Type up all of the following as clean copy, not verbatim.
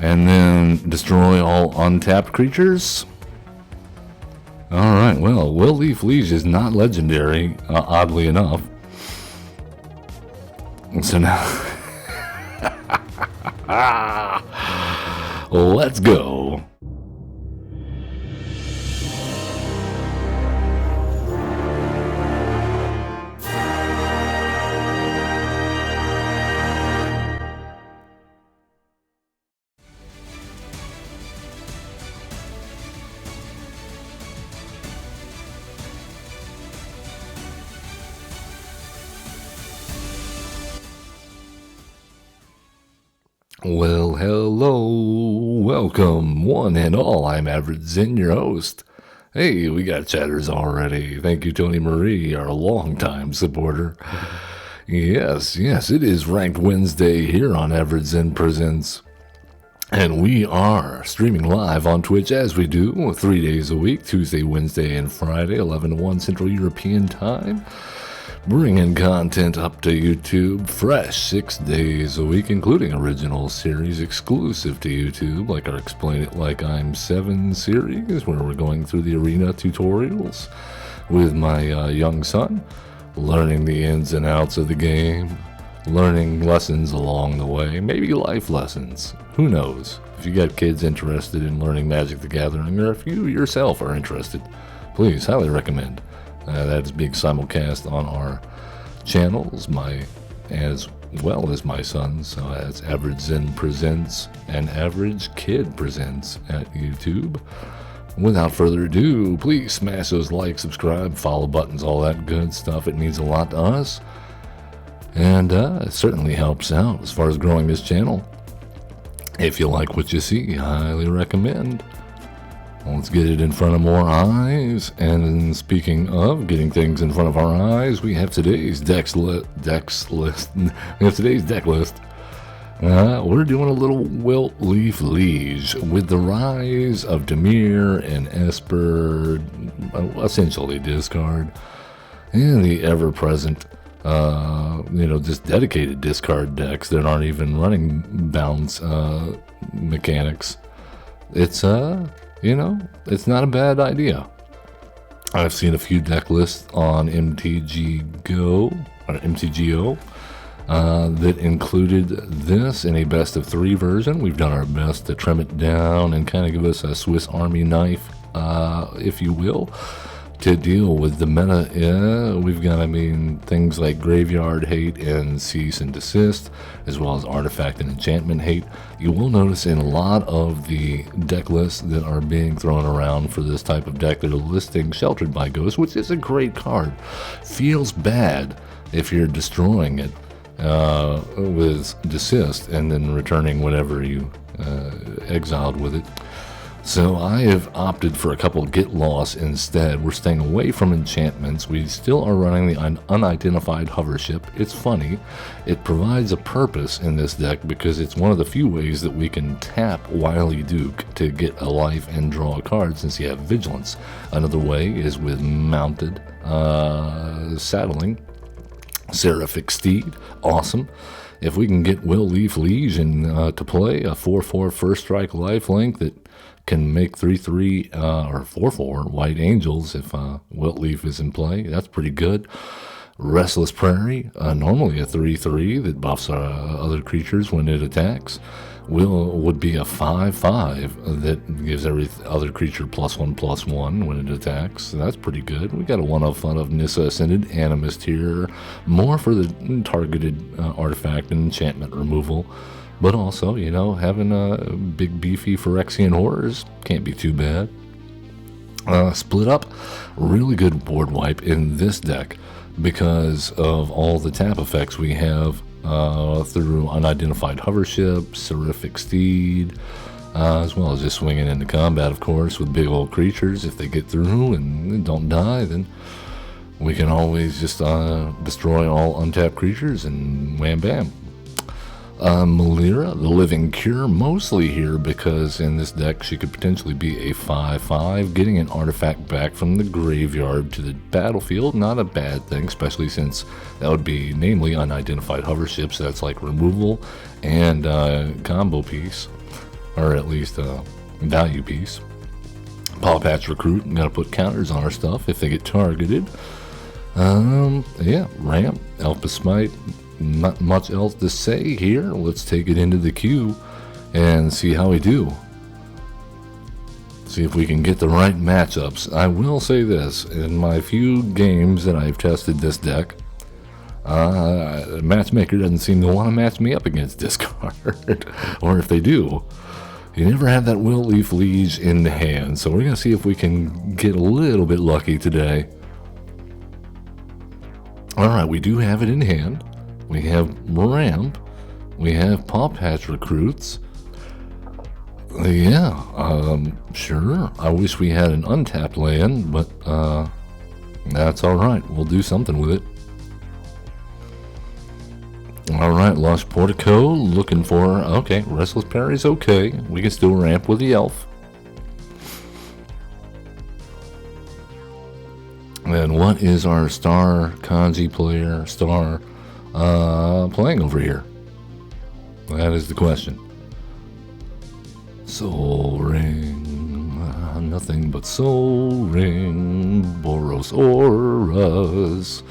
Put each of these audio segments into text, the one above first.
and then destroy all untapped creatures. Alright, well, Will Leaf Liege is not legendary, oddly enough. So now, let's go. Well, hello, welcome one and all. I'm averagezen, your host. Hey, we got chatters already. Thank you, Tony Marie, our longtime supporter. Yes, it is Ranked Wednesday here on averagezen Presents. And we are streaming live on Twitch as we do 3 days a week, Tuesday, Wednesday, and Friday, 11 to 1 Central European Time. Bringing content up to YouTube fresh 6 days a week, including original series exclusive to YouTube, like our Explain It Like I'm 7 series, where we're going through the arena tutorials with my young son, learning the ins and outs of the game, learning lessons along the way, maybe life lessons, who knows. If you got kids interested in learning Magic the Gathering, or if you yourself are interested, please, highly recommend. That is being simulcast on our channels, as well as my son's. So that's averagezen Presents and Average Kid Presents at YouTube. Without further ado, please smash those like, subscribe, follow buttons, all that good stuff. It means a lot to us, and it certainly helps out as far as growing this channel. If you like what you see, highly recommend. Let's get it in front of more eyes. And speaking of getting things in front of our eyes, we have today's deck list. We're doing a little Wilt Leaf Liege with the rise of Dimir and Esper, essentially discard, and the ever-present, just dedicated discard decks that aren't even running bounce mechanics. It's it's not a bad idea. I've seen a few deck lists on MtGo that included this in a best of 3 version. We've done our best to trim it down and kind of give us a Swiss Army knife, if you will, to deal with the meta. We've got, things like Graveyard Hate and Cease and Desist, as well as Artifact and Enchantment Hate. You will notice in a lot of the deck lists that are being thrown around for this type of deck, they're listing Sheltered by Ghost, which is a great card. Feels bad if you're destroying it with Desist and then returning whatever you exiled with it. So I have opted for a couple Get Lost instead. We're staying away from enchantments. We still are running the unidentified hover ship. It's funny. It provides a purpose in this deck because it's one of the few ways that we can tap Wily Duke to get a life and draw a card since you have Vigilance. Another way is with mounted saddling. Seraphic Steed, awesome. If we can get Will Leaf Liege to play, a 4/4 first strike lifelink that can make 3/3 or 4/4 White Angels if Wilt Leaf is in play. That's pretty good. Restless Prairie, normally a 3/3 that buffs other creatures when it attacks. Would be a 5/5 that gives every other creature +1/+1 when it attacks. So that's pretty good. We got a 1/1 of Nissa Ascended Animist here, more for the targeted artifact and enchantment removal. But also, having a big beefy Phyrexian Horrors can't be too bad. Split Up, really good board wipe in this deck because of all the tap effects we have through Unidentified Hovership, Seraphic Steed, as well as just swinging into combat, of course, with big old creatures. If they get through and don't die, then we can always just destroy all untapped creatures and wham bam. Melira, the Living Cure, mostly here because in this deck she could potentially be a 5/5, getting an artifact back from the graveyard to the battlefield. Not a bad thing, especially since that would be namely Unidentified Hovership, so that's like removal and combo piece. or at least a value piece. Paw Patch Recruit, got to put counters on our stuff if they get targeted. Yeah, Ramp, Elf Smite, not much else to say here. Let's take it into the queue and see how we do. See if we can get the right matchups. I will say this, in my few games that I've tested this deck, Matchmaker doesn't seem to want to match me up against discard. Or if they do, you never have that Will Leaf Liege in the hand. So we're going to see if we can get a little bit lucky today. Alright, we do have it in hand. We have Ramp. We have Paw Patch Recruits. Yeah, sure. I wish we had an untapped land, but that's alright. We'll do something with it. Alright, Lush Portico, looking for, okay, Restless Parry's okay. We can still ramp with the Elf. And what is our star kanji player, playing over here? That is the question. Soul Ring, nothing but Soul Ring, Boros Auras,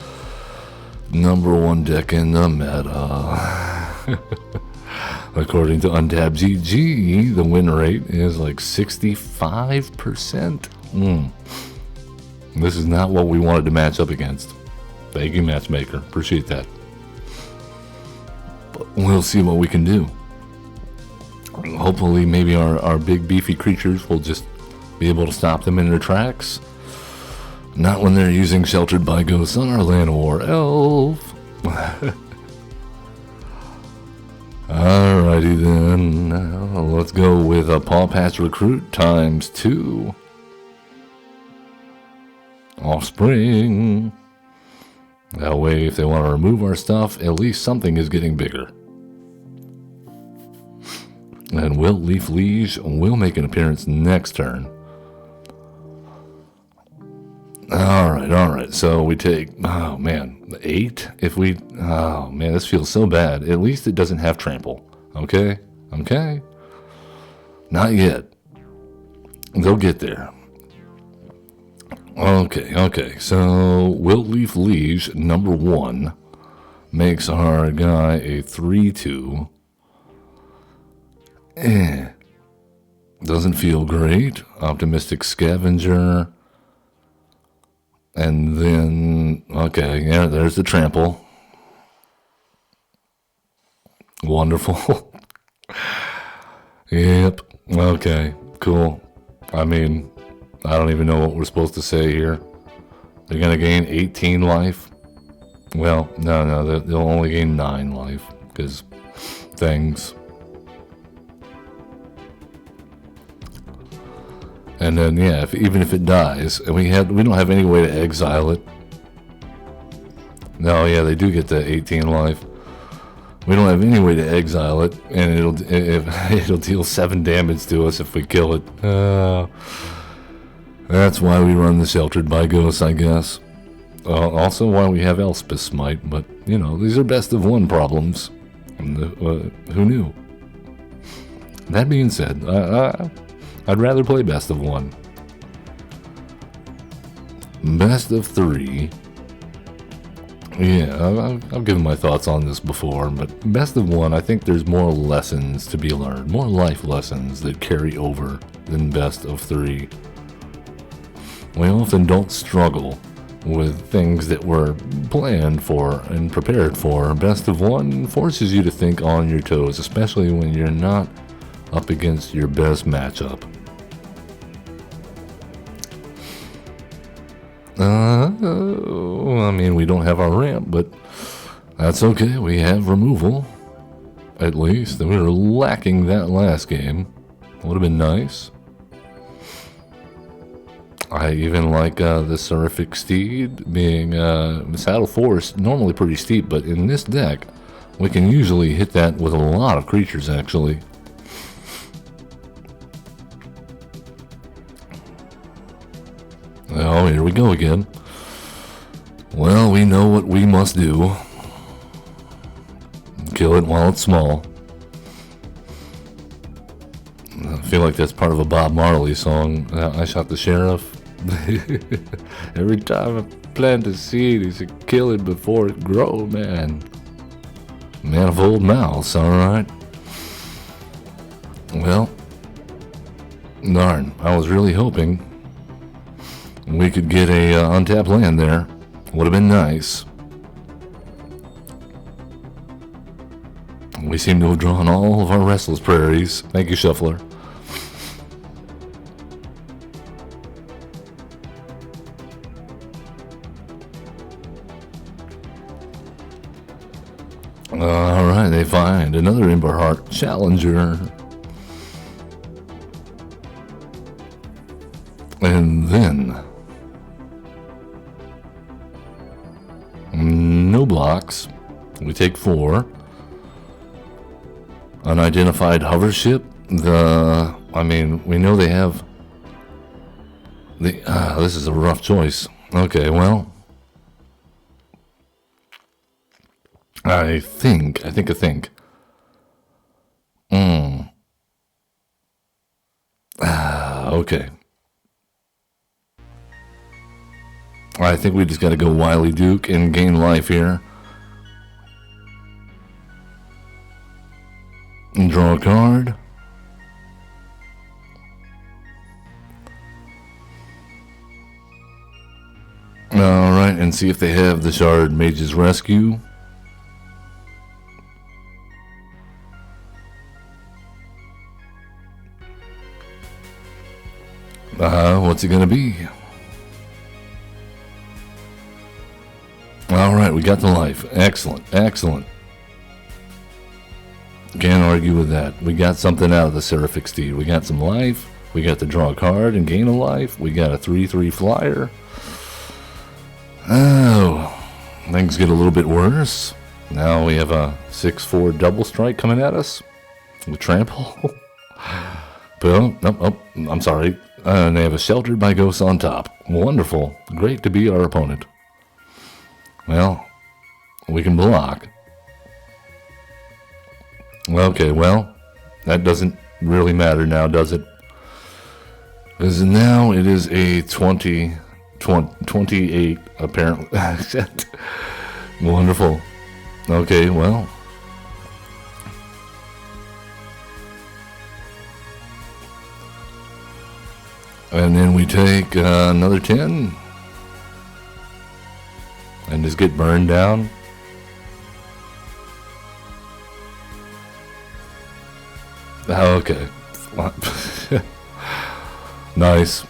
#1 deck in the meta. According to MtG, the win rate is like 65%. This is not what we wanted to match up against. Thank you, Matchmaker. Appreciate that. But we'll see what we can do. Hopefully, maybe our big beefy creatures will just be able to stop them in their tracks. Not when they're using Sheltered by Ghosts on our Land War Elf. Alrighty then. Let's go with a Paw Patch Recruit ×2. Offspring. That way, if they want to remove our stuff, at least something is getting bigger. And Will Leaf Liege will make an appearance next turn. Alright. So we take, oh man, 8? If we, oh man, this feels so bad. At least it doesn't have trample. Okay? Not yet. They'll get there. Okay. So Will Leaf Liege, #1, makes our guy a 3/2. Doesn't feel great. Optimistic Scavenger. And then, okay, yeah, there's the trample. Wonderful. Yep. Okay, cool. I mean, I don't even know what we're supposed to say here. They're going to gain 18 life. Well, no, they'll only gain 9 life, because things. And then, yeah, even if it dies, and we don't have any way to exile it. No, yeah, they do get the 18 life. We don't have any way to exile it, and it'll deal 7 damage to us if we kill it. That's why we run the Sheltered by Ghosts, I guess. Also why we have Elspeth Smite, but, you know, these are best of 1 problems. Who knew? That being said, I'd rather play best of 1. Best of 3. Yeah, I've given my thoughts on this before, but best of 1, I think there's more lessons to be learned, more life lessons that carry over than best of 3. We often don't struggle with things that we're planned for and prepared for. Best of 1 forces you to think on your toes, especially when you're not up against your best matchup. I mean, we don't have our ramp, but that's okay. We have removal, at least. We were lacking that last game. Would have been nice. I even like the Seraphic Steed being Saddle Force, normally pretty steep, but in this deck, we can usually hit that with a lot of creatures, actually. Oh, here we go again. Well, we know what we must do. Kill it while it's small. I feel like that's part of a Bob Marley song. I shot the sheriff. Every time I plant a seed, he should kill it before it grow, man. Man of old mouths, alright. Well, darn, I was really hoping we could get a untapped land there. Would have been nice. We seem to have drawn all of our restless prairies. Thank you, Shuffler. Alright, they find another Emberheart Challenger. And then no blocks. We take 4. Unidentified hover ship. We know they have this is a rough choice. Okay, well, I think. Okay. I think we just got to go Wily Duke and gain life here. And draw a card. Alright, and see if they have the Shard Mage's Rescue. What's it gonna be? Alright, we got the life. Excellent. Can't argue with that. We got something out of the Seraphic Steed. We got some life. We got to draw a card and gain a life. We got a 3/3 flyer. Oh, things get a little bit worse. Now we have a 6/4 double strike coming at us with trample. But, oh, I'm sorry. And they have a Sheltered by Ghosts on top. Wonderful. Great to be our opponent. Well, we can block. Okay, well, that doesn't really matter now, does it? Because now it is a 28, apparently. Wonderful. Okay, well. And then we take another 10. And just get burned down. Oh, okay. Nice.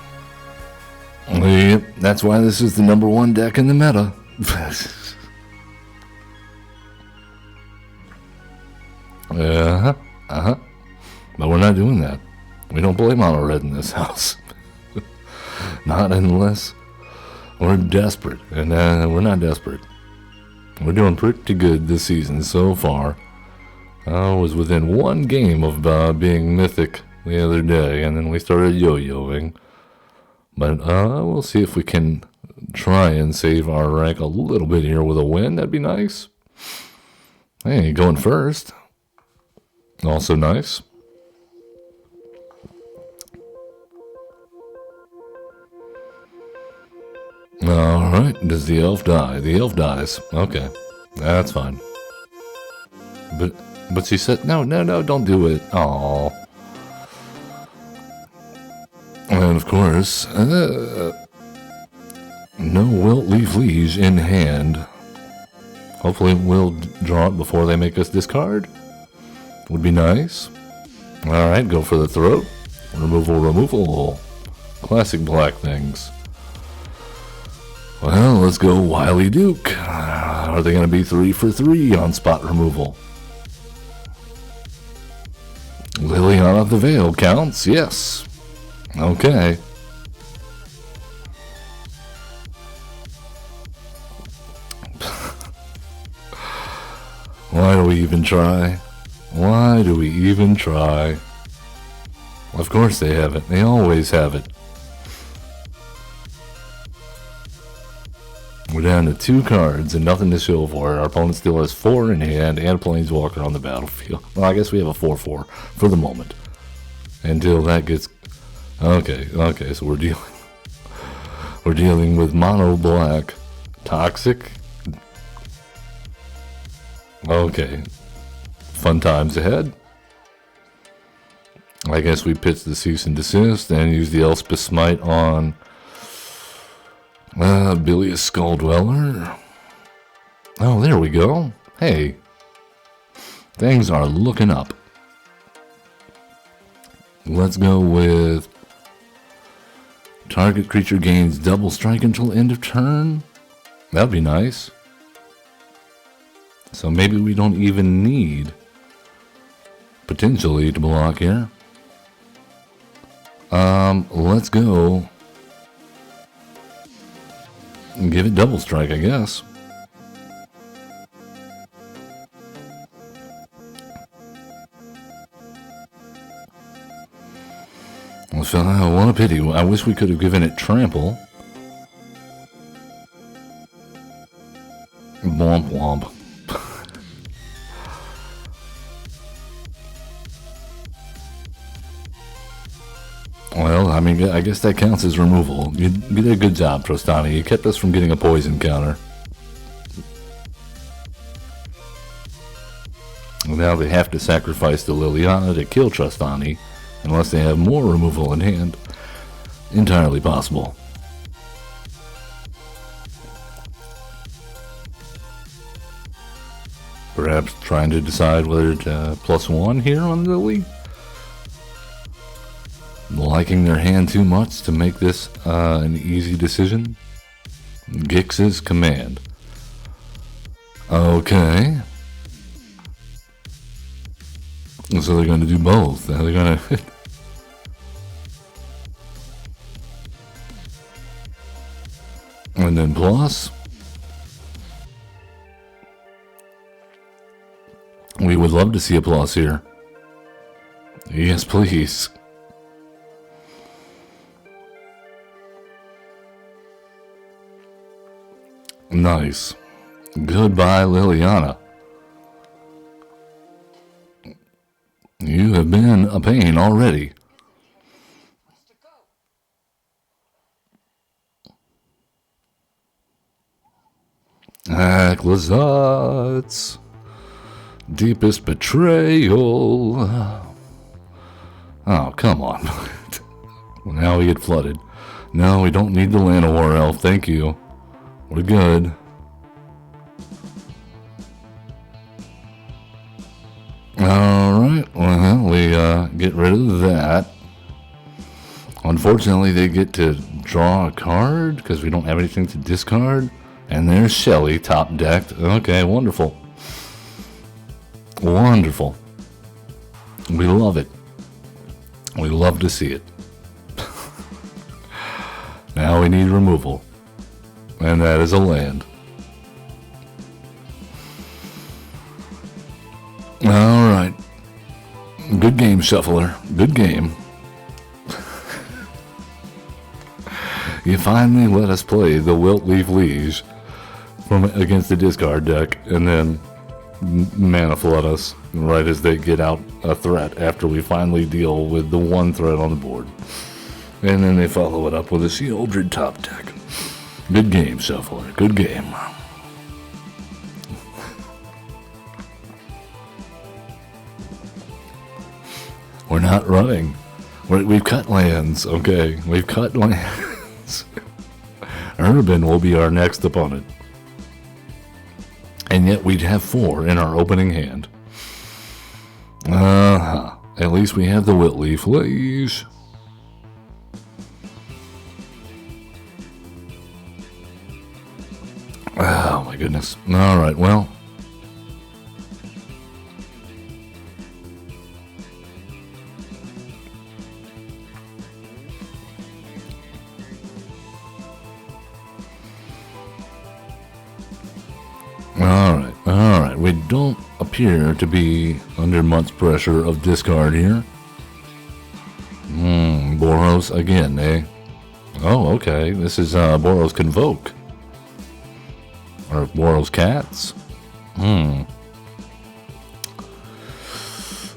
Yep, that's why this is the #1 deck in the meta. But we're not doing that. We don't play mono red in this house. Not unless we're desperate. And we're not desperate. We're doing pretty good this season so far. I was within 1 game of being mythic the other day, and then we started yo-yoing. But we'll see if we can try and save our rank a little bit here with a win. That'd be nice. Hey, going first. Also nice. Alright, does the elf die? The elf dies. Okay, that's fine. But she said, no, don't do it. Aww. And of course, no Wilt Leaf Liege in hand. Hopefully we'll draw it before they make us discard. Would be nice. Alright, go for the throat. Removal. Classic black things. Well, let's go Wily Duke. Are they going to be 3 for 3 on spot removal? Liliana of the Veil counts, yes. Okay. Why do we even try? Of course they have it. They always have it. We're down to 2 cards and nothing to show for it. Our opponent still has 4 in hand and a Planeswalker on the battlefield. Well, I guess we have a 4/4 for the moment. until that gets... Okay, so we're dealing with mono black. Toxic. Okay. Fun times ahead. I guess we pitch the cease and desist and use the Elspeth Smite on Bilious Skull Dweller. Oh, there we go. Hey. Things are looking up. Let's go with target creature gains double strike until end of turn. That'd be nice. So maybe we don't even need potentially to block here. Let's go and give it double strike, I guess. So, what a pity. I wish we could have given it trample. Womp womp. Well, I mean, I guess that counts as removal. You did a good job, Trostani. You kept us from getting a poison counter. Now they have to sacrifice the Liliana to kill Trostani, unless they have more removal in hand. Entirely possible. Perhaps trying to decide whether to +1 here on Lily. Liking their hand too much to make this an easy decision. Gix's command. Okay. So they're going to do both. They're going to... and then plus... we would love to see a plus here. Yes, please. Nice. Goodbye, Liliana. You have been a pain already. Acklazotz. Deepest betrayal. Oh, come on. Now we get flooded. No, we don't need the Llanowar Elf. Thank you. We're good. Alright, well, we get rid of that. Unfortunately, they get to draw a card because we don't have anything to discard. And there's Shelly, top decked. Okay, wonderful. Wonderful. We love it. We love to see it. Now we need removal. And that is a land. Alright. Good game, Shuffler. Good game. You finally let us play the Wilt Leaf Liege from against the discard deck, and then mana flood us right as they get out a threat after we finally deal with the one threat on the board. And then they follow it up with a Sheoldred top deck. Good game, Shuffler. Good game. We're not running. We've cut lands, okay? We've cut lands. Urban will be our next opponent. And yet we'd have 4 in our opening hand. At least we have the Whitleaf Liege. Oh my goodness. Alright, well. Alright. We don't appear to be under much pressure of discard here. Boros again, eh? Oh, okay. This is Boros Convoke. Or Boros Cats.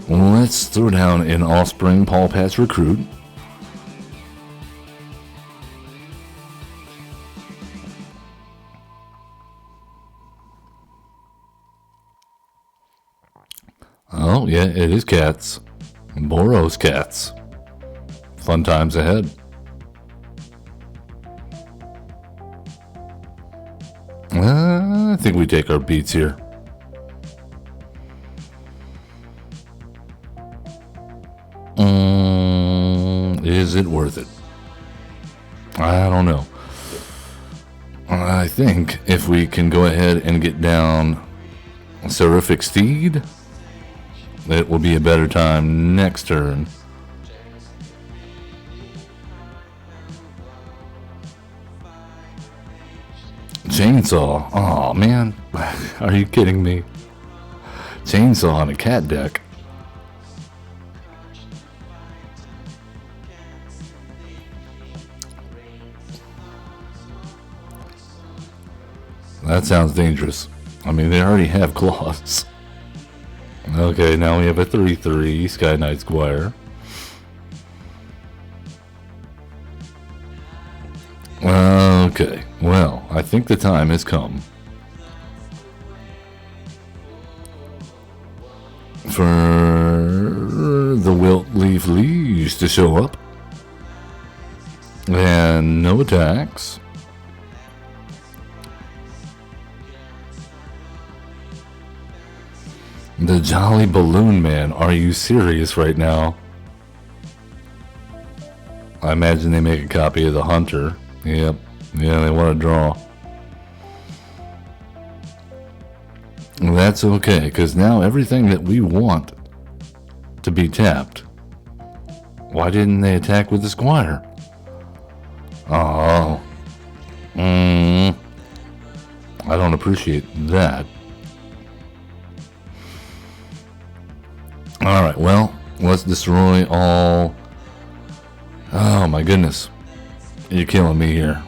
Let's Let's throw down an Offspring Paul Patch Recruit. Oh, yeah, it is cats. Boros cats. Fun times ahead. I think we take our beats here. Is it worth it? I don't know. I think if we can go ahead and get down Seraphic Steed, it will be a better time next turn. Chainsaw. Oh man, are you kidding me? Chainsaw on a cat deck. That sounds dangerous. I mean, they already have claws. Okay, now we have a 3/3 Sky Knight Squire. Okay, well, I think the time has come for the Wilt Leaf Leaves to show up. And no attacks. The Jolly Balloon Man, are you serious right now? I imagine they make a copy of the Hunter. Yep, yeah, they want to draw. That's okay, because now everything that we want to be tapped. Why didn't they attack with the Squire? Oh. I don't appreciate that. Alright, well, let's destroy all... Oh my goodness. You're killing me here.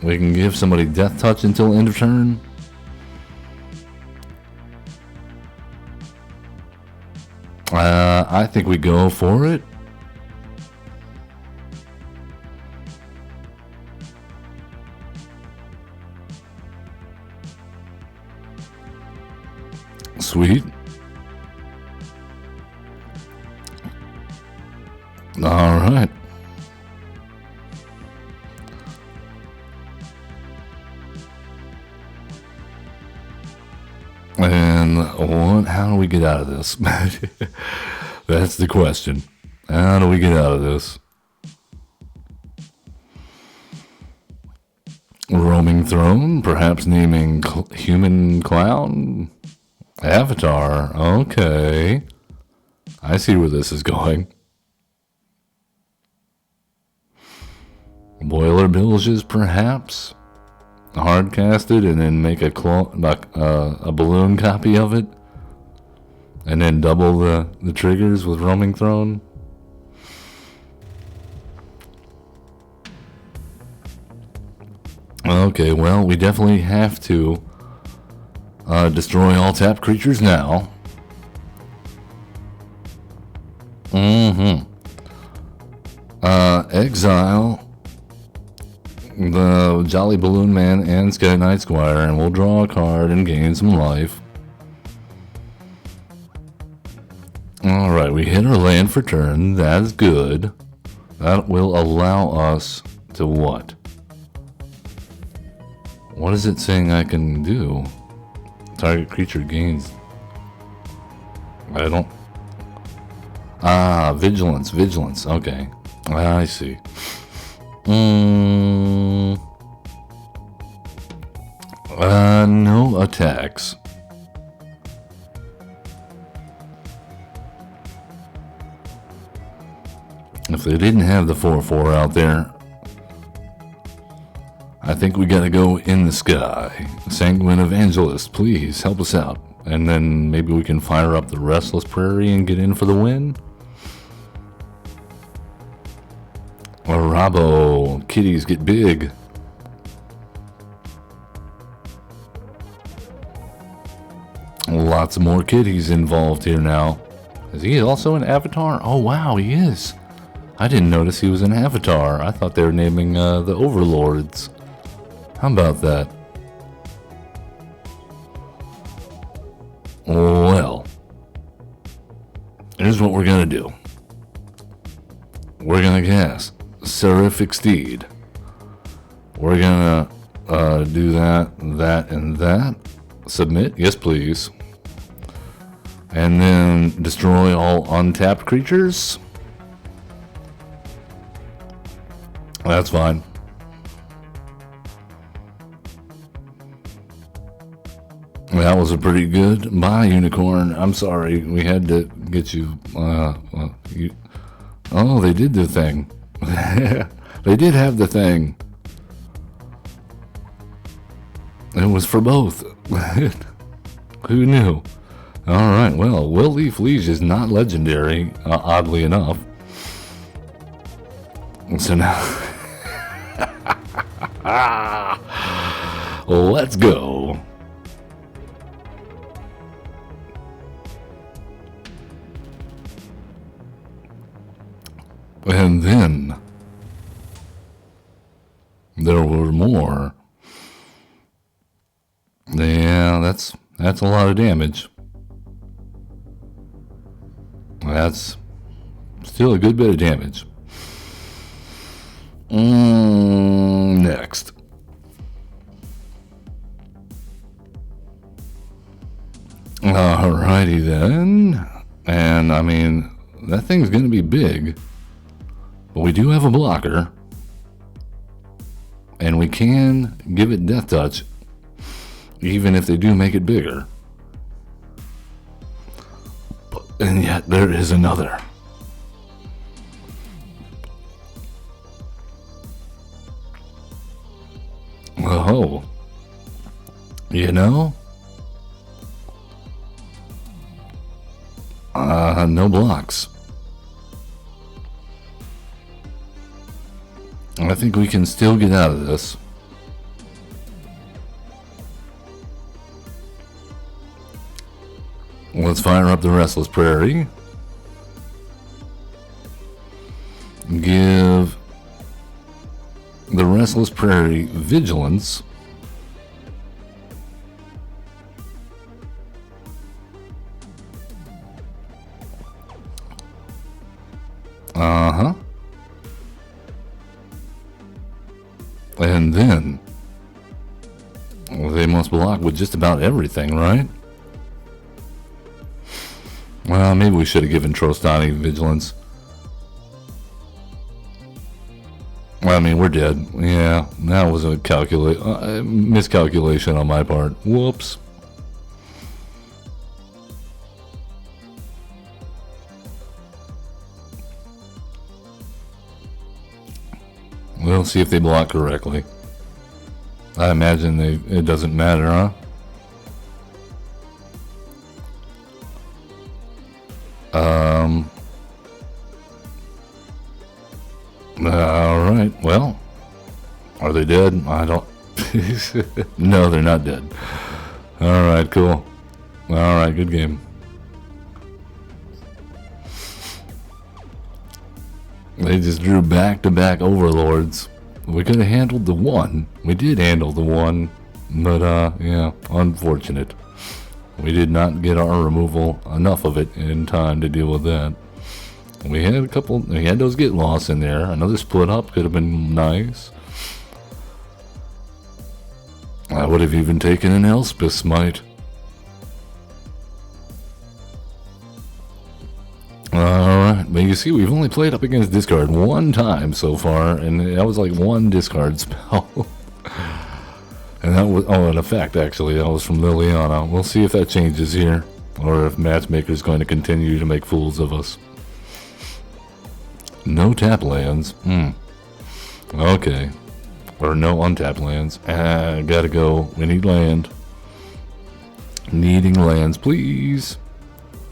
We can give somebody Death Touch until end of turn. I think we go for it. Sweet. All right. And what? How do we get out of this? That's the question. How do we get out of this? Roaming Throne, perhaps naming Human Clown? Avatar, okay. I see where this is going. Boiler Bilges, perhaps? Hard casted and then make a balloon copy of it? And then double the triggers with Roaming Throne? Okay, well, we definitely have to destroy all tapped creatures now. Exile the Jolly Balloon Man and Sky Knight Squire, and we'll draw a card and gain some life. Alright, we hit our land for turn. That's good. That will allow us to what? What is it saying I can do? Target creature gains. I don't... Vigilance. Okay. I see. No attacks. If they didn't have the 4/4 out there, I think we gotta go in the sky. Sanguine Evangelist, please help us out. And then maybe we can fire up the Restless Prairie and get in for the win. Or Robbo, kitties get big. Lots more kitties involved here now. Is he also an avatar? Oh wow, he is. I didn't notice he was an avatar. I thought they were naming the overlords. How about that? Well, here's what we're gonna do. We're gonna cast Seraphic Steed. We're gonna do that, and that. Submit, yes please. And then destroy all untapped creatures. That's fine. That was a pretty good buy, Unicorn. I'm sorry, we had to get you. Oh, they did the thing. They did have the thing. It was for both. Who knew? Alright, well, Will Leaf Liege is not legendary, oddly enough. So now... let's go. And then... there were more. Yeah, that's a lot of damage. That's still a good bit of damage. Next. Alrighty then. And I mean, that thing's gonna be big. But we do have a blocker. And we can give it Death Touch, even if they do make it bigger. And yet there is another. Oh, you know, no blocks. I think we can still get out of this. Let's fire up the Restless Prairie. Give the Restless Prairie Vigilance. And then they must block with just about everything, right? Well, maybe we should have given Trostani Vigilance. I mean, we're dead. Yeah, that was a miscalculation on my part. Whoops. We'll see if they block correctly. I imagine it doesn't matter, huh? Alright, well, are they dead? I don't... No, they're not dead. Alright, cool. Alright, good game. They just drew back-to-back Overlords. We could have handled the one. We did handle the one, but, yeah, unfortunate. We did not get our removal, enough of it, in time to deal with that. We had a couple, we had those get lost in there. Another split up could have been nice. I would have even taken an Elspeth Smite. Alright, but you see, we've only played up against discard one time so far, and that was like one discard spell. And that was, oh, an effect actually, that was from Liliana. We'll see if that changes here, or if Matchmaker's going to continue to make fools of us. No tap lands. Okay. Or no untapped lands. Gotta go. We need land. Needing lands, please.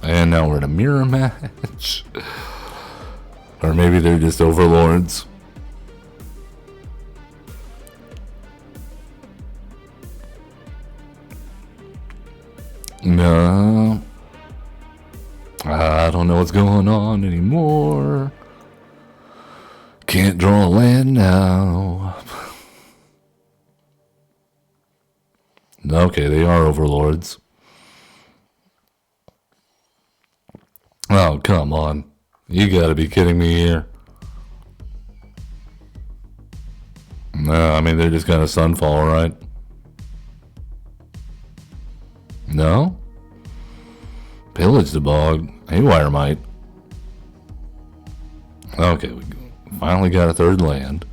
And now we're in a mirror match. Or maybe they're just overlords. No. don't know what's going on anymore. Can't draw land now. Okay, they are overlords. Oh, come on. You gotta be kidding me here. No, I mean, they're just gonna sunfall, right? No? Pillage the bog. Haywire might. Okay, we finally got a third land.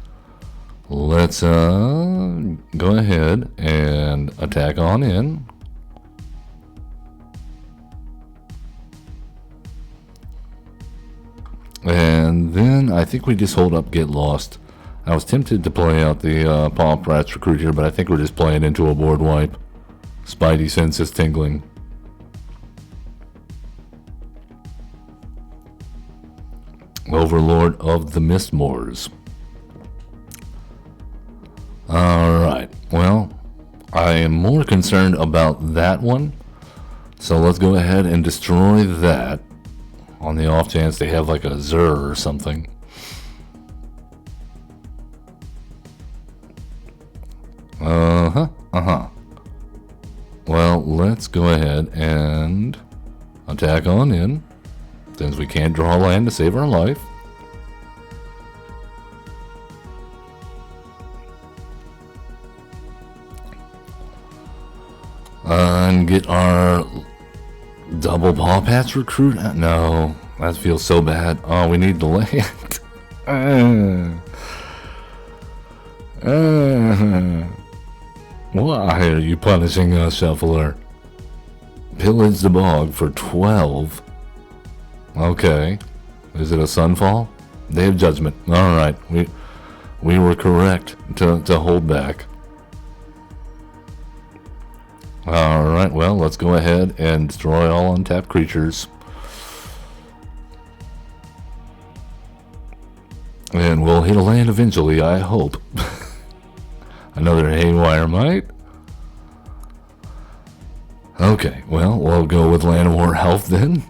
Let's go ahead and attack on in. And then I think we just hold up, get lost. I was tempted to play out the Paw Prats recruit here, but I think we're just playing into a board wipe. Spidey sense is tingling. Overlord of the Mistmoors. Alright, well, I am more concerned about that one. So let's go ahead and destroy that. On the off chance they have like a Zur or something. Well, let's go ahead and attack on in, since we can't draw land to save our life. And get our double Paw Prats recruit. No, that feels so bad. Oh, we need the land. Why are you punishing us, Shuffler? Pillage the bog for 12. Okay. Is it a sunfall? Day of Judgment. Alright. We were correct to hold back. Alright, well, let's go ahead and destroy all untapped creatures. And we'll hit a land eventually, I hope. Another Haywire might. Okay, well, we'll go with Land War Health then.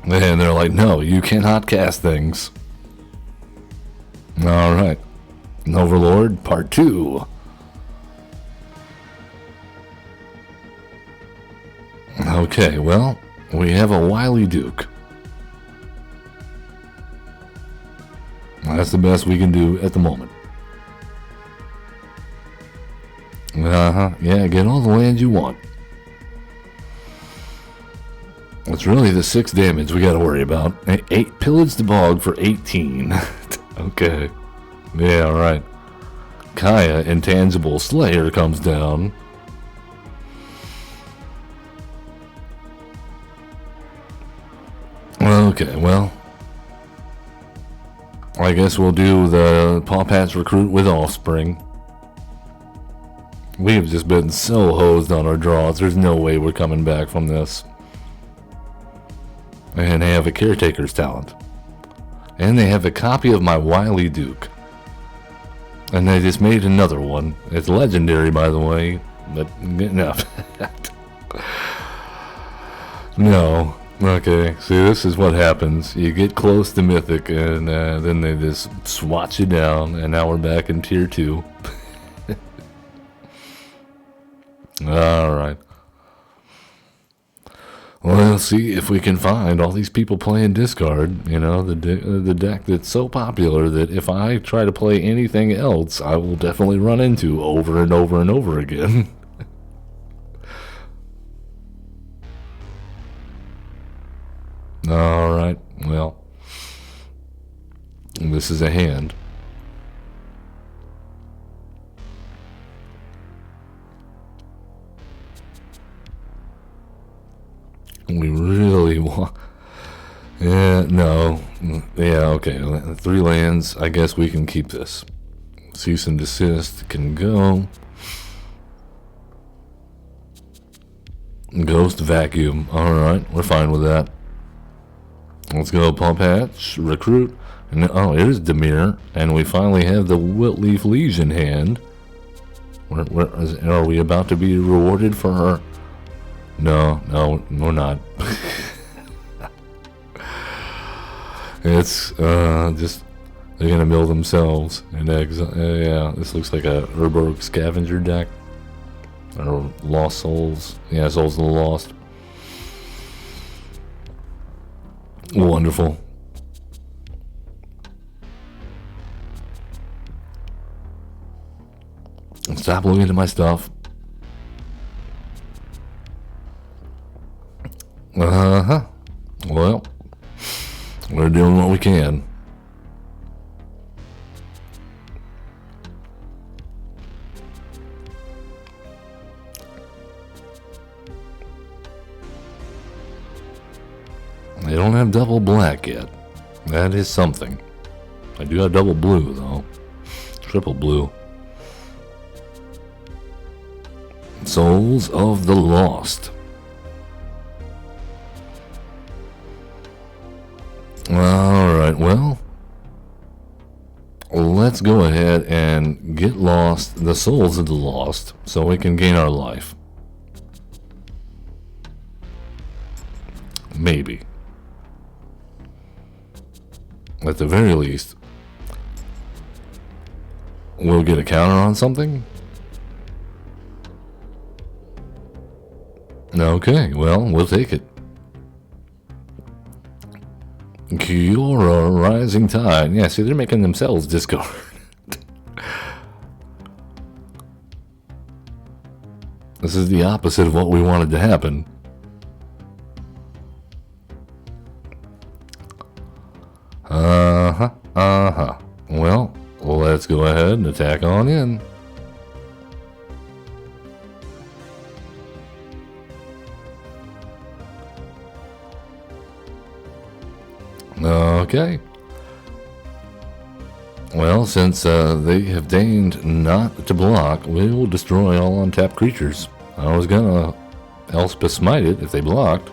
And they're like, no, you cannot cast things. Alright. Overlord Part 2. Okay, well, we have a Wily Duke. That's the best we can do at the moment. Yeah, get all the land you want. It's really the 6 damage we gotta worry about. 8 pillage the bog for 18. Okay. Yeah, alright. Kaya, Intangible Slayer, comes down. Okay, well, I guess we'll do the Paw Prats recruit with Offspring. We have just been so hosed on our draws. There's no way we're coming back from this. And they have a Caretaker's Talent. And they have a copy of my Wily Duke. And they just made another one. It's legendary, by the way. But, no. No. Okay, see, this is what happens. You get close to Mythic, and then they just swat you down, and now we're back in Tier 2. Alright. Well, let's see if we can find all these people playing discard. You know, the deck that's so popular that if I try to play anything else, I will definitely run into over and over and over again. Alright, well, this is a hand. We really want... Yeah, no. Yeah, okay, 3 lands. I guess we can keep this. Cease and desist can go. Ghost Vacuum. Alright, we're fine with that. Let's go Paw Prats, recruit. And, oh, here's Demir. And we finally have the Wiltleaf Legion hand. Are we about to be rewarded for her? No, we're not. It's just they're gonna mill themselves in exile. Yeah, this looks like a Urborg scavenger deck. Or Lost Souls. Yeah, Souls of the Lost. Wonderful. Stop looking at my stuff. Uh-huh. Well, we're doing what we can. They don't have double black yet. That is something. I do have double blue, though. Triple blue. Souls of the Lost. Alright, well, let's go ahead and get lost, the Souls of the Lost, so we can gain our life. Maybe. At the very least, we'll get a counter on something. Okay, well, we'll take it. Kiora Rising Tide. Yeah, see, they're making themselves discard. This is the opposite of what we wanted to happen. Well, let's go ahead and attack on in. Okay. Well, since they have deigned not to block, we will destroy all untapped creatures. I was gonna Elspeth Smite it if they blocked,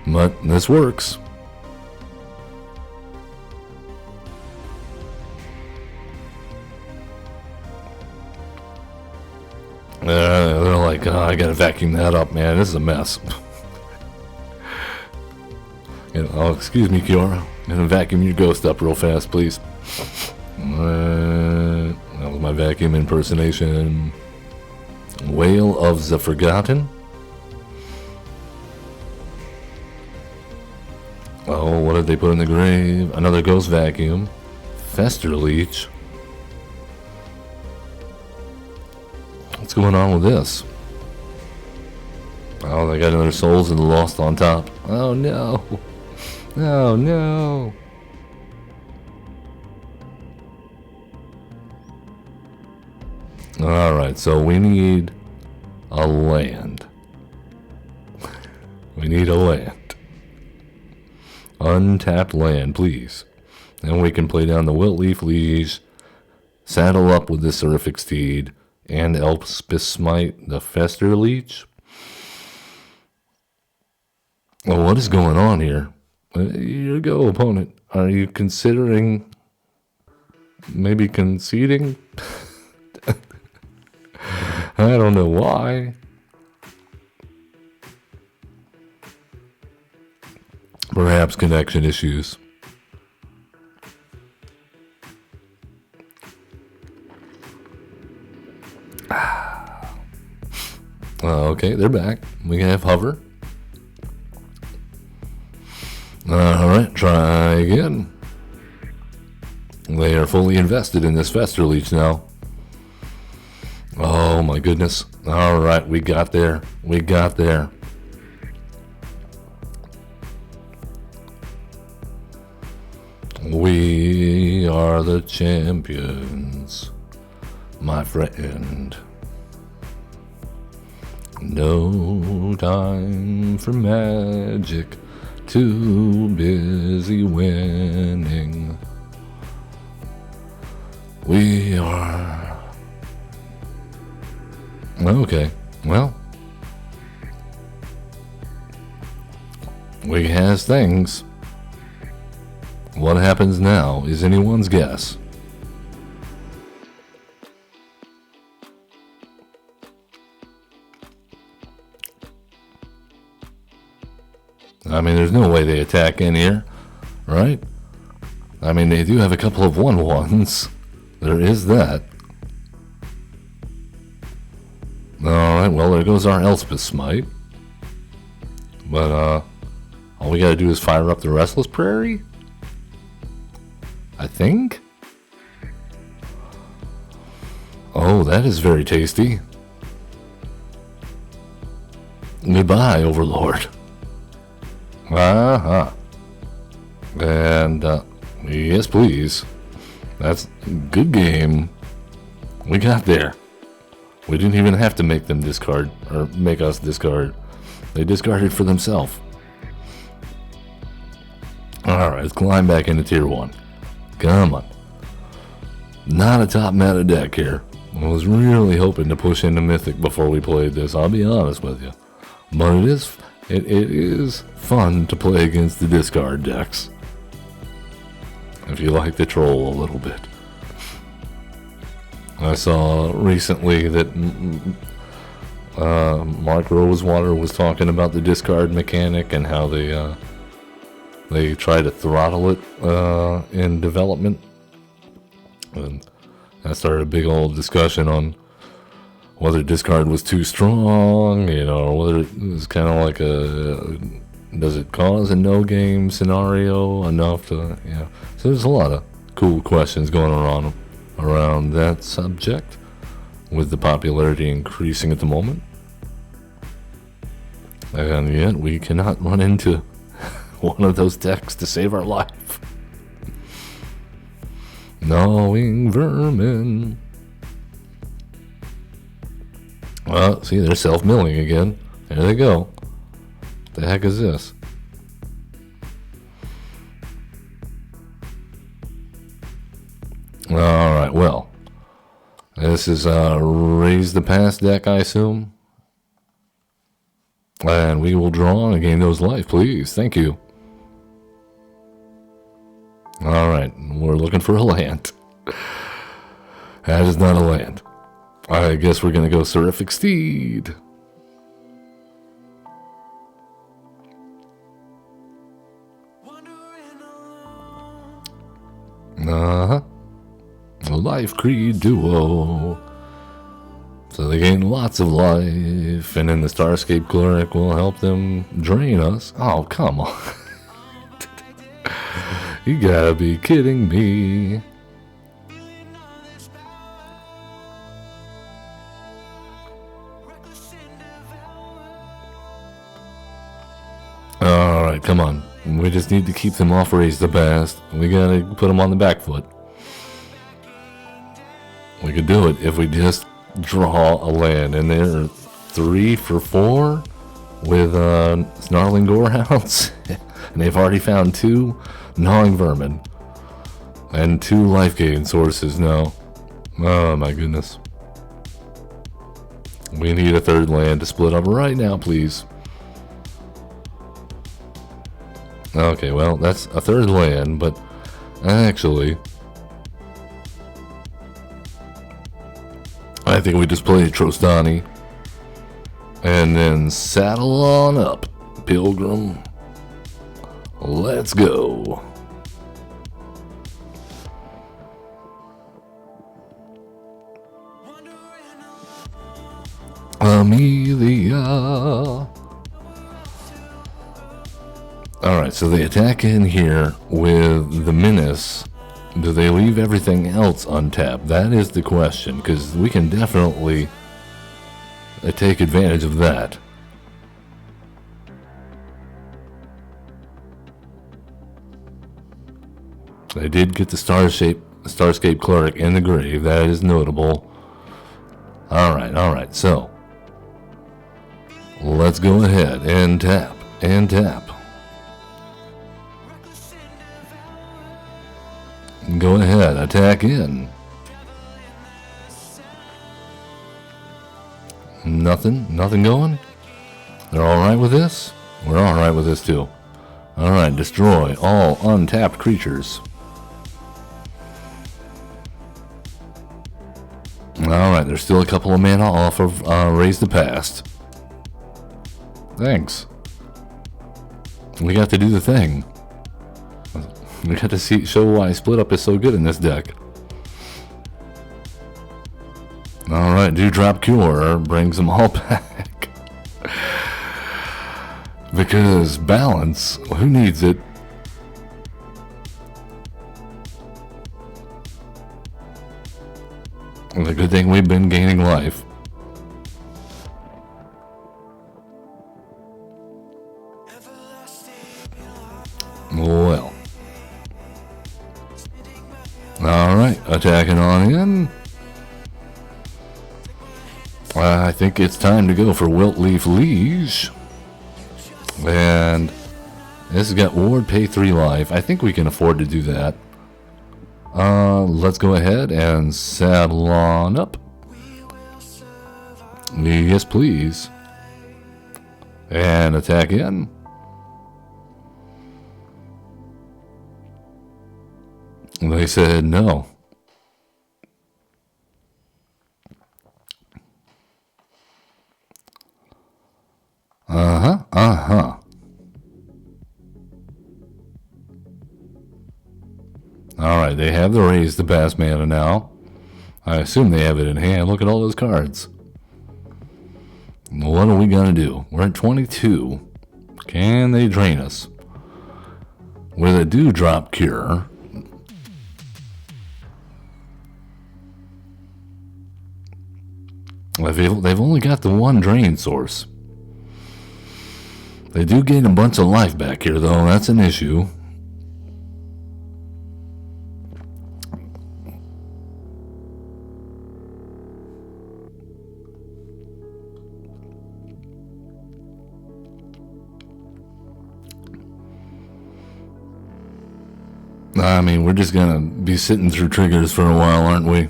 but this works. They're like, oh, I gotta vacuum that up, man. This is a mess. Oh, excuse me, Kiora. I'm gonna vacuum your ghost up real fast, please. That was my vacuum impersonation. Wail of the Forgotten. Oh, what did they put in the grave? Another ghost vacuum. Fester Leech. What's going on with this? Oh, they got another Souls of the Lost on top. Oh no. Oh no. Alright, so we need a land. We need a land. Untapped land, please. Then we can play down the Wiltleaf Liege, saddle up with the Seraphic Steed, and Elspeth Smite the Fester Leech. Well, what is going on here? Here you go, opponent. Are you considering maybe conceding? I don't know why. Perhaps connection issues. Okay, they're back. We have hover. Alright, try again. They are fully invested in this Fester Leech now. Oh my goodness. Alright, we got there. We got there. We are the champions, my friend. No time for magic. Too busy winning. We are... Okay, well. We has things. What happens now is anyone's guess. I mean, there's no way they attack in here, right? I mean, they do have a couple of 1/1s. There is that. Alright, well, there goes our Elspeth Smite. But, all we gotta do is fire up the Restless Prairie? I think? Oh, that is very tasty. Goodbye, Overlord. And, yes, please. That's a good game. We got there. We didn't even have to make them discard, or make us discard. They discarded for themselves. Alright, let's climb back into Tier 1. Come on. Not a top meta deck here. I was really hoping to push into Mythic before we played this, I'll be honest with you. But it is fun to play against the discard decks. If you like to troll a little bit. I saw recently that Mark Rosewater was talking about the discard mechanic and how they try to throttle it in development. And that started a big old discussion on whether discard was too strong, you know, or whether it was kind of like does it cause a no-game scenario enough to, you know. So there's a lot of cool questions going around that subject, with the popularity increasing at the moment. And yet we cannot run into one of those decks to save our life. Gnawing vermin. Well, see, they're self-milling again. There they go. What the heck is this? Alright, well. This is Raise the Pass deck, I assume. And we will draw and gain those life, please. Thank you. Alright, we're looking for a land. That is not a land. I guess we're going to go Seraphic Steed. Life Creed Duo. So they gain lots of life, and then the Starscape Cleric will help them drain us. Oh, come on. You gotta be kidding me. Alright, come on. We just need to keep them off Raise the Past. We gotta put them on the back foot. We could do it if we just draw a land, and they're 3 for 4 with Snarling Gorehounds, and they've already found 2 Gnawing Vermin and 2 life gain sources now. Oh my goodness. We need a 3rd land to split up right now, please. Okay, well, that's a 3rd land, but actually I think we just play Trostani and then saddle on up, Pilgrim. Let's go. Amelia. Alright, so they attack in here with the Menace. Do they leave everything else untapped? That is the question, because we can definitely take advantage of that. They did get the Starscape Cleric in the grave. That is notable. Alright, so let's go ahead and tap and tap. Go ahead, attack in. Nothing going? They're alright with this? We're alright with this too. Alright, destroy all untapped creatures. Alright, there's still a couple of mana off of Raise the Past. Thanks. We got to do the thing. We got to show why Split Up is so good in this deck. Alright, Dewdrop Cure brings them all back. Because balance, who needs it? It's a good thing we've been gaining life. Well. Alright, attacking on in. I think it's time to go for Wiltleaf Liege. And this has got Ward, pay 3 life. I think we can afford to do that. Let's go ahead and saddle on up. Yes, please. And attack in. They said no. Alright, they have the raise the past mana now. I assume they have it in hand. Look at all those cards. What are we gonna do? We're at 22. Can they drain us? With a Dewdrop Cure. They've only got the one drain source. They do gain a bunch of life back here, though. That's an issue. I mean, we're just gonna be sitting through triggers for a while, aren't we?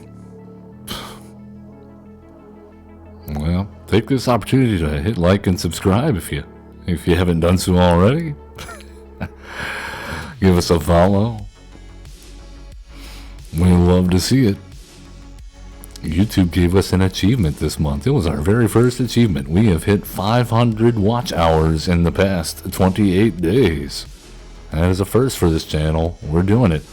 Well, take this opportunity to hit like and subscribe if you haven't done so already. Give us a follow. We love to see it. YouTube gave us an achievement this month. It was our very first achievement. We have hit 500 watch hours in the past 28 days. That is a first for this channel. We're doing it.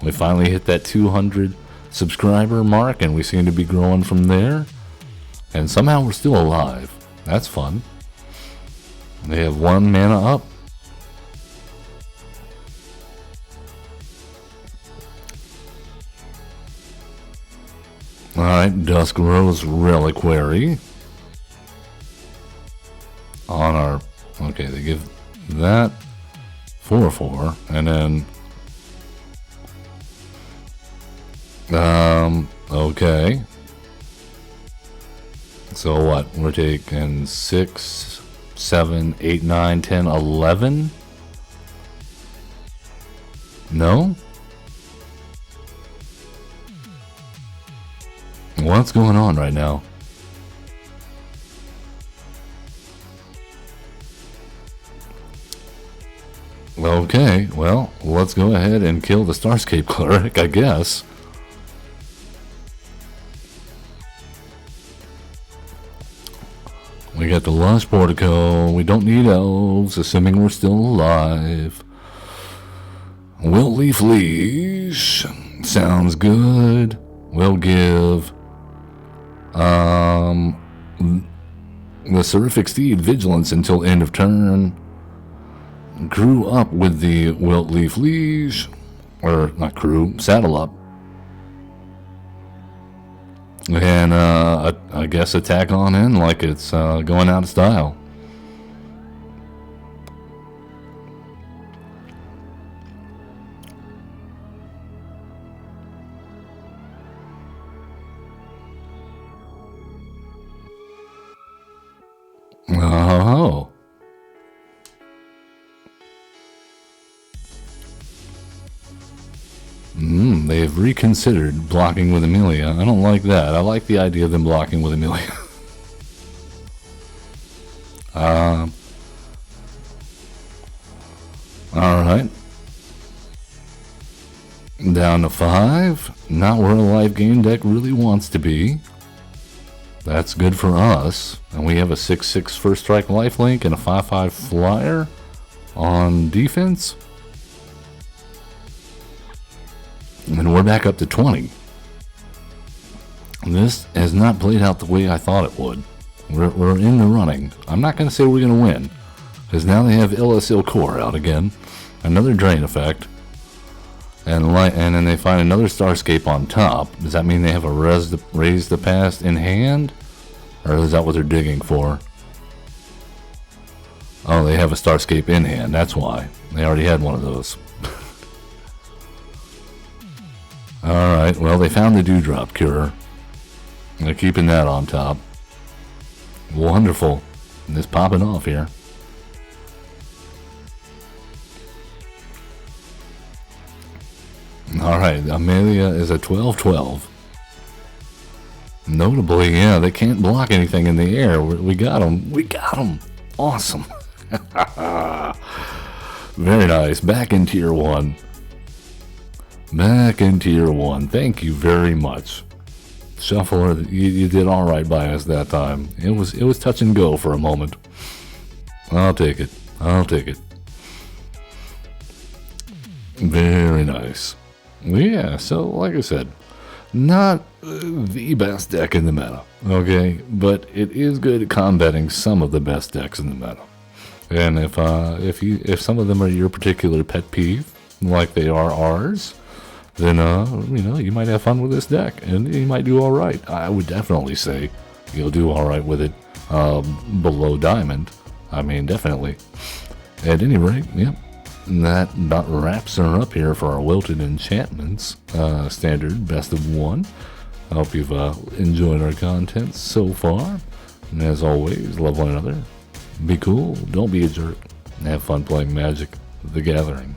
We finally hit that 200 subscriber mark, and we seem to be growing from there. And somehow we're still alive. That's fun. They have 1 mana up. Alright, Dusk Rose Reliquary. On our... Okay, they give that 4/4, and then... okay. So what? We're taking 6, 7, 8, 9, 10, 11? No? What's going on right now? Okay, well, let's go ahead and kill the Starscape Cleric, I guess. We got the Lush Portico. We don't need elves, assuming we're still alive. Wiltleaf Liege. Sounds good. We'll give the Seraphic Steed Vigilance until end of turn. Crew up with the Wiltleaf Liege. Or, not crew, saddle up. And I guess attack on in like it's going out of style. Oh. They've reconsidered blocking with Amelia. I don't like that. I like the idea of them blocking with Amelia. Alright. Down to 5. Not where a life gain deck really wants to be. That's good for us. And we have a 6/6 first strike lifelink and a 5/5 flyer. on defense. And we're back up to 20. This has not played out the way I thought it would. We're in the running. I'm not going to say we're going to win, because now they have LSL Core out again. Another drain effect. And then they find another Starscape on top. Does that mean they have a raise the past in hand? Or is that what they're digging for? Oh, they have a Starscape in hand. That's why. They already had one of those. Alright, well, they found the Dewdrop Cure. They're keeping that on top. Wonderful. It's popping off here. Alright, Amelia is a 12-12. Notably, yeah, they can't block anything in the air. We got them. We got them. Awesome. Very nice. Back in Tier 1. Back in Tier 1. Thank you very much. Shuffler, you did alright by us that time. It was touch and go for a moment. I'll take it. I'll take it. Very nice. Yeah, so like I said, not the best deck in the meta, okay? But it is good at combating some of the best decks in the meta. And if some of them are your particular pet peeve, like they are ours, then you might have fun with this deck, and you might do all right. I would definitely say you'll do all right with it below Diamond. I mean, definitely. At any rate, yep. That about wraps her up here for our Wilted Enchantments standard best of 1. I hope you've enjoyed our content so far. And as always, love one another. Be cool, don't be a jerk, and have fun playing Magic: The Gathering.